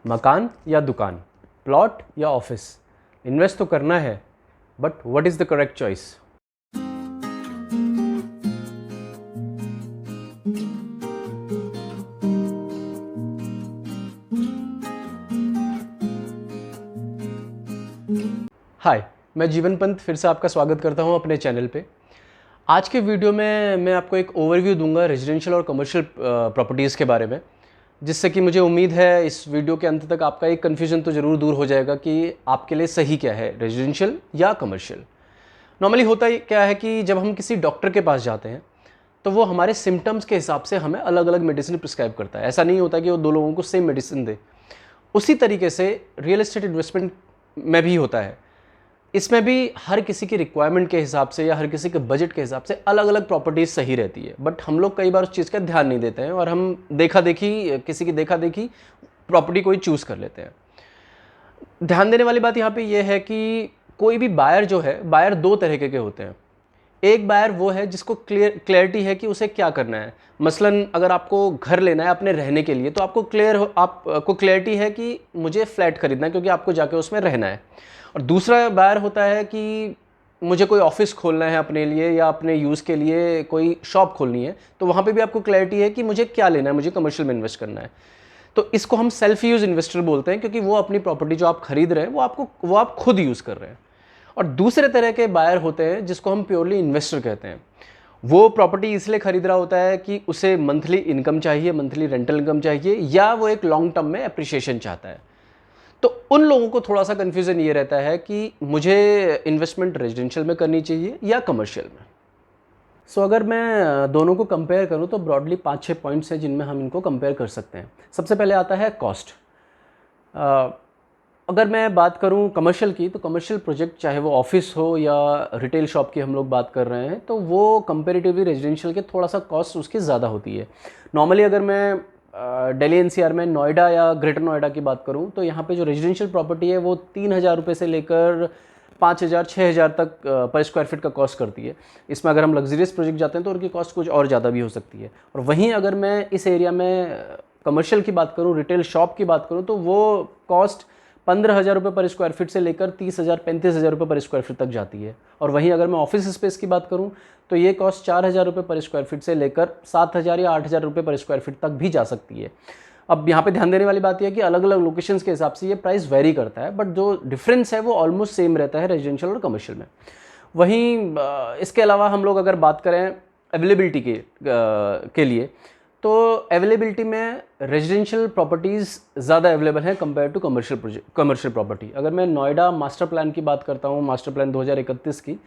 मकान या दुकान, प्लॉट या ऑफिस, इन्वेस्ट तो करना है, but what is the correct choice? Hi, मैं जीवन पंत फिर से आपका स्वागत करता हूं अपने चैनल पे। आज के वीडियो में मैं आपको एक ओवरव्यू दूंगा रेजिडेंशियल और कमर्शियल प्रॉपर्टीज़ के बारे में, जिससे कि मुझे उम्मीद है इस वीडियो के अंत तक आपका एक कन्फ्यूजन तो ज़रूर दूर हो जाएगा कि आपके लिए सही क्या है, रेजिडेंशियल या कमर्शियल। नॉर्मली होता ही क्या है कि जब हम किसी डॉक्टर के पास जाते हैं तो वो हमारे सिम्टम्स के हिसाब से हमें अलग अलग मेडिसिन प्रिस्क्राइब करता है। ऐसा नहीं होता कि वो दो लोगों को सेम मेडिसिन दे। उसी तरीके से रियल एस्टेट इन्वेस्टमेंट में भी होता है। इसमें भी हर किसी की रिक्वायरमेंट के हिसाब से या हर किसी के बजट के हिसाब से अलग अलग प्रॉपर्टीज़ सही रहती है, बट हम लोग कई बार उस चीज़ का ध्यान नहीं देते हैं और हम किसी की देखा देखी प्रॉपर्टी कोई चूज़ कर लेते हैं। ध्यान देने वाली बात यहाँ पे ये है कि कोई भी बायर जो है, बायर दो तरह के होते हैं। एक बायर वो है जिसको क्लियरिटी है कि उसे क्या करना है। मसलन अगर आपको घर लेना है अपने रहने के लिए, तो आपको क्लियरिटी है कि मुझे फ्लैट खरीदना है क्योंकि आपको जाके उसमें रहना है। और दूसरा बायर होता है कि मुझे कोई ऑफिस खोलना है अपने लिए या अपने यूज़ के लिए कोई शॉप खोलनी है, तो वहाँ पे भी आपको क्लैरिटी है कि मुझे क्या लेना है, मुझे कमर्शियल में इन्वेस्ट करना है। तो इसको हम सेल्फ यूज़ इन्वेस्टर बोलते हैं, क्योंकि वो अपनी प्रॉपर्टी जो आप खरीद रहे हैं वो आप खुद यूज़ कर रहे हैं। और दूसरे तरह के बायर होते हैं जिसको हम प्योरली इन्वेस्टर कहते हैं। वो प्रॉपर्टी इसलिए खरीद रहा होता है कि उसे मंथली इनकम चाहिए, मंथली रेंटल इनकम चाहिए, या वो एक लॉन्ग टर्म में अप्रिशिएशन चाहता है। तो उन लोगों को थोड़ा सा कन्फ्यूज़न ये रहता है कि मुझे इन्वेस्टमेंट रेजिडेंशियल में करनी चाहिए या कमर्शियल में। सो अगर मैं दोनों को कंपेयर करूं तो ब्रॉडली 5-6 पॉइंट्स हैं जिनमें हम इनको कंपेयर कर सकते हैं। सबसे पहले आता है कॉस्ट। अगर मैं बात करूं कमर्शियल की, तो कमर्शियल प्रोजेक्ट चाहे वो ऑफिस हो या रिटेल शॉप की हम लोग बात कर रहे हैं, तो वो कंपेरेटिवली रेजिडेंशियल के थोड़ा सा कॉस्ट उसकी ज़्यादा होती है। नॉर्मली अगर मैं दिल्ली एनसीआर में नोएडा या ग्रेटर नोएडा की बात करूं, तो यहाँ पे जो रेजिडेंशियल प्रॉपर्टी है वो 3,000 रुपये से लेकर 5,000-6,000 तक पर स्क्वायर फीट का कॉस्ट करती है। इसमें अगर हम लग्जरियस प्रोजेक्ट जाते हैं तो उनकी कॉस्ट कुछ और ज़्यादा भी हो सकती है। और वहीं अगर मैं इस एरिया में कमर्शियल की बात करूँ, रिटेल शॉप की बात करूँ, तो वो कॉस्ट 15,000 रुपये पर स्क्वायर फीट से लेकर 30,000-35,000 रुपये पर स्क्वायर फीट तक जाती है। और वहीं अगर मैं ऑफिस स्पेस की बात करूं तो ये कॉस्ट 4,000 रुपये पर स्क्वायर फीट से लेकर 7,000 या 8,000 रुपये पर स्क्वायर फीट तक भी जा सकती है। अब यहाँ पे ध्यान देने वाली बात यह है कि अलग अलग लोकेशंस के हिसाब से ये प्राइस वेरी करता है, बट जो डिफरेंस है वो ऑलमोस्ट सेम रहता है रेजिडेंशियल और कमर्शियल में। वहीं इसके अलावा हम लोग अगर बात करें अवेलेबिलिटी के लिए, तो अवेलेबिलिटी में रेजिडेंशियल प्रॉपर्टीज़ ज़्यादा अवेलेबल है कंपेयर टू कमर्शियल प्रॉपर्टी। अगर मैं नोएडा मास्टर प्लान की बात करता हूँ, मास्टर प्लान 2031 की,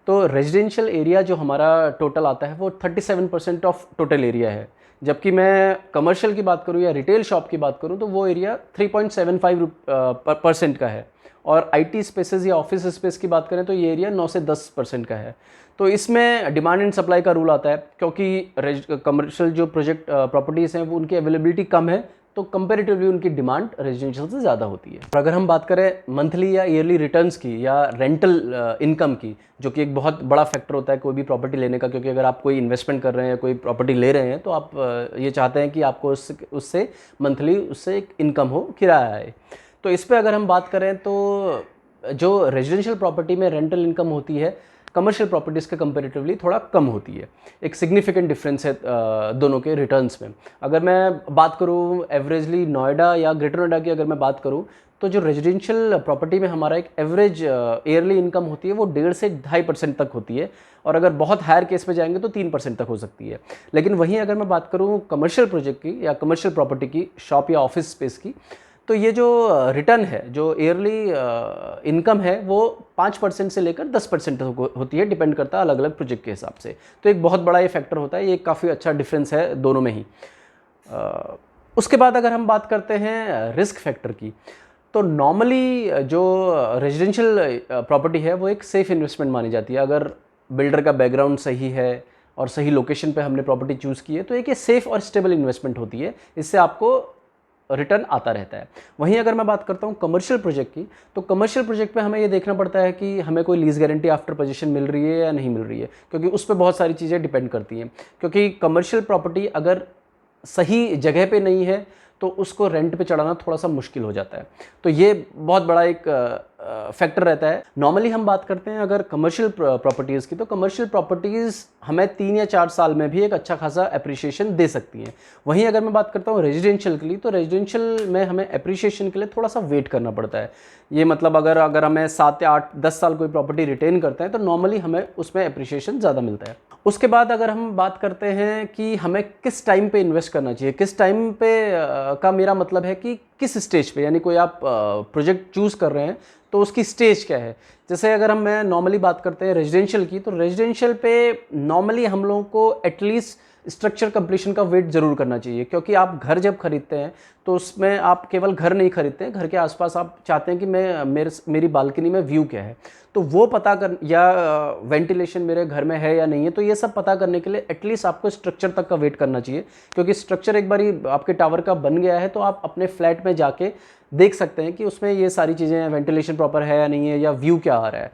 तो रेजिडेंशियल एरिया जो हमारा टोटल आता है वो 37% ऑफ टोटल एरिया है। जबकि मैं कमर्शियल की बात करूँ या रिटेल शॉप की बात करूँ तो वो एरिया 3.75% का है। और आईटी स्पेसेस या ऑफिस स्पेस की बात करें तो ये एरिया 9 से 10% का है। तो इसमें डिमांड एंड सप्लाई का रूल आता है, क्योंकि कमर्शियल जो प्रोजेक्ट प्रॉपर्टीज़ हैं वो उनकी अवेलेबिलिटी कम है, तो कंपैरेटिवली उनकी डिमांड रेजिडेंशियल से ज़्यादा होती है। और अगर हम बात करें मंथली या ईयरली रिटर्न्स की या रेंटल इनकम की, जो कि एक बहुत बड़ा फैक्टर होता है कोई भी प्रॉपर्टी लेने का, क्योंकि अगर आप कोई इन्वेस्टमेंट कर रहे हैं, कोई प्रॉपर्टी ले रहे हैं, तो आप ये चाहते हैं कि आपको उससे मंथली उससे एक इनकम हो, किराया आए। तो इस पर अगर हम बात करें तो जो रेजिडेंशियल प्रॉपर्टी में रेंटल इनकम होती है, कमर्शियल प्रॉपर्टीज़ के कंपैरेटिवली थोड़ा कम होती है। एक सिग्निफिकेंट डिफरेंस है दोनों के रिटर्न्स में। अगर मैं बात करूँ एवरेजली नोएडा या ग्रेटर नोएडा की अगर मैं बात करूँ, तो जो रेजिडेंशियल प्रॉपर्टी में हमारा एक एवरेज ईयरली इनकम होती है वो 1.5 से 2.5% तक होती है, और अगर बहुत हायर केस में जाएंगे तो 3% तक हो सकती है। लेकिन वहीं अगर मैं बात करूँ कमर्शियल प्रोजेक्ट की या कमर्शियल प्रॉपर्टी की, शॉप या ऑफिस स्पेस की, तो ये जो रिटर्न है, जो ईयरली इनकम है, वो 5% से लेकर 10% होती है, डिपेंड करता है अलग अलग प्रोजेक्ट के हिसाब से। तो एक बहुत बड़ा ये फैक्टर होता है, ये काफ़ी अच्छा डिफरेंस है दोनों में ही। उसके बाद अगर हम बात करते हैं रिस्क फैक्टर की, तो नॉर्मली जो रेजिडेंशियल प्रॉपर्टी है वो एक सेफ़ इन्वेस्टमेंट मानी जाती है। अगर बिल्डर का बैकग्राउंड सही है और सही लोकेशन पे हमने प्रॉपर्टी चूज़ की है, तो एक ये सेफ़ और स्टेबल इन्वेस्टमेंट होती है, इससे आपको रिटर्न आता रहता है। वहीं अगर मैं बात करता हूँ कमर्शियल प्रोजेक्ट की, तो कमर्शियल प्रोजेक्ट में हमें ये देखना पड़ता है कि हमें कोई लीज गारंटी आफ्टर पोजीशन मिल रही है या नहीं मिल रही है, क्योंकि उस पर बहुत सारी चीज़ें डिपेंड करती हैं। क्योंकि कमर्शियल प्रॉपर्टी अगर सही जगह पे नहीं है तो उसको रेंट पे चढ़ाना थोड़ा सा मुश्किल हो जाता है। तो ये बहुत बड़ा एक फैक्टर रहता है। नॉर्मली हम बात करते हैं अगर कमर्शियल प्रॉपर्टीज़ की, तो कमर्शियल प्रॉपर्टीज़ हमें 3 या 4 साल में भी एक अच्छा खासा एप्रिसिएशन दे सकती हैं। वहीं अगर मैं बात करता हूँ रेजिडेंशियल के लिए, तो रेजिडेंशियल में हमें एप्रिसिएशन के लिए थोड़ा सा वेट करना पड़ता है। ये मतलब अगर हमें 7 या 8 10 साल कोई प्रॉपर्टी रिटेन करते हैं तो नॉर्मली हमें उसमें एप्रिसिएशन ज़्यादा मिलता है। उसके बाद अगर हम बात करते हैं कि हमें किस टाइम पे इन्वेस्ट करना चाहिए, किस टाइम पे का मेरा मतलब है कि किस स्टेज पे, यानी कोई आप प्रोजेक्ट चूज़ कर रहे हैं तो उसकी स्टेज क्या है। जैसे अगर मैं नॉर्मली बात करते हैं रेजिडेंशियल की, तो रेजिडेंशियल पे नॉर्मली हम लोगों को एटलीस्ट स्ट्रक्चर कंप्लीशन का वेट ज़रूर करना चाहिए, क्योंकि आप घर जब खरीदते हैं तो उसमें आप केवल घर नहीं खरीदते हैं, घर के आसपास आप चाहते हैं कि मेरी बालकनी में व्यू क्या है, तो वो पता कर, या वेंटिलेशन मेरे घर में है या नहीं है, तो ये सब पता करने के लिए एटलीस्ट आपको स्ट्रक्चर तक का वेट करना चाहिए। क्योंकि स्ट्रक्चर एक बारी आपके टावर का बन गया है तो आप अपने फ्लैट में जाके देख सकते हैं कि उसमें ये सारी चीज़ें, वेंटिलेशन प्रॉपर है या नहीं है, या व्यू क्या आ रहा है,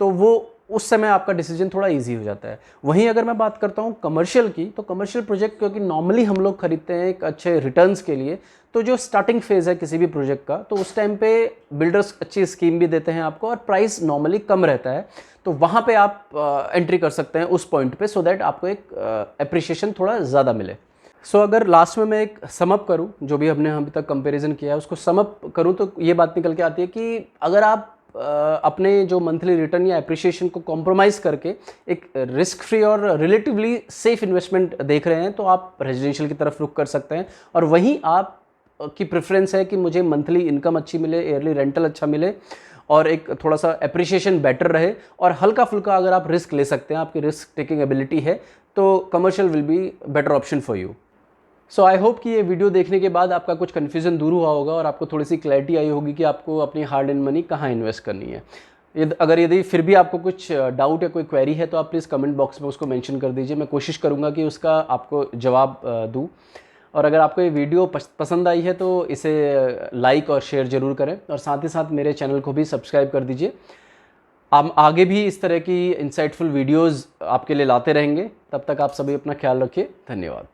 तो वो उस समय आपका डिसीजन थोड़ा इजी हो जाता है। वहीं अगर मैं बात करता हूँ कमर्शियल की, तो कमर्शियल प्रोजेक्ट क्योंकि नॉर्मली हम लोग खरीदते हैं एक अच्छे रिटर्न्स के लिए, तो जो स्टार्टिंग फेज़ है किसी भी प्रोजेक्ट का, तो उस टाइम पे बिल्डर्स अच्छी स्कीम भी देते हैं आपको और प्राइस नॉर्मली कम रहता है, तो वहाँ पे आप एंट्री कर सकते हैं उस पॉइंट पे, सो दैट आपको एक अप्रिशिएशन थोड़ा ज़्यादा मिले। अगर लास्ट में मैं एक समअप करूँ, जो भी हमने अभी तक कंपैरिजन किया है उसको समअप करूँ, तो ये बात निकल के आती है कि अगर आप अपने जो मंथली रिटर्न या एप्रिसिएशन को कॉम्प्रोमाइज़ करके एक रिस्क फ्री और रिलेटिवली सेफ इन्वेस्टमेंट देख रहे हैं, तो आप रेजिडेंशियल की तरफ रुख कर सकते हैं। और वहीं आप की प्रेफरेंस है कि मुझे मंथली इनकम अच्छी मिले, ईयरली रेंटल अच्छा मिले और एक थोड़ा सा एप्रिसिएशन बेटर रहे, और हल्का फुल्का अगर आप रिस्क ले सकते हैं, आपकी रिस्क टेकिंग एबिलिटी है, तो commercial will be better option for you. So I hope कि ये वीडियो देखने के बाद आपका कुछ कन्फ्यूज़न दूर हुआ होगा और आपको थोड़ी सी क्लैरिटी आई होगी कि आपको अपनी हार्ड एंड मनी कहाँ इन्वेस्ट करनी है। यदि फिर भी आपको कुछ डाउट या कोई क्वेरी है तो आप प्लीज़ कमेंट बॉक्स में उसको मेंशन कर दीजिए, मैं कोशिश करूँगा कि उसका आपको जवाब दूँ। और अगर आपको ये वीडियो पसंद आई है तो इसे लाइक और शेयर ज़रूर करें, और साथ ही साथ मेरे चैनल को भी सब्सक्राइब कर दीजिए। हम आगे भी इस तरह की इंसाइटफुल वीडियोज़ आपके लिए लाते रहेंगे। तब तक आप सभी अपना ख्याल रखिए। धन्यवाद।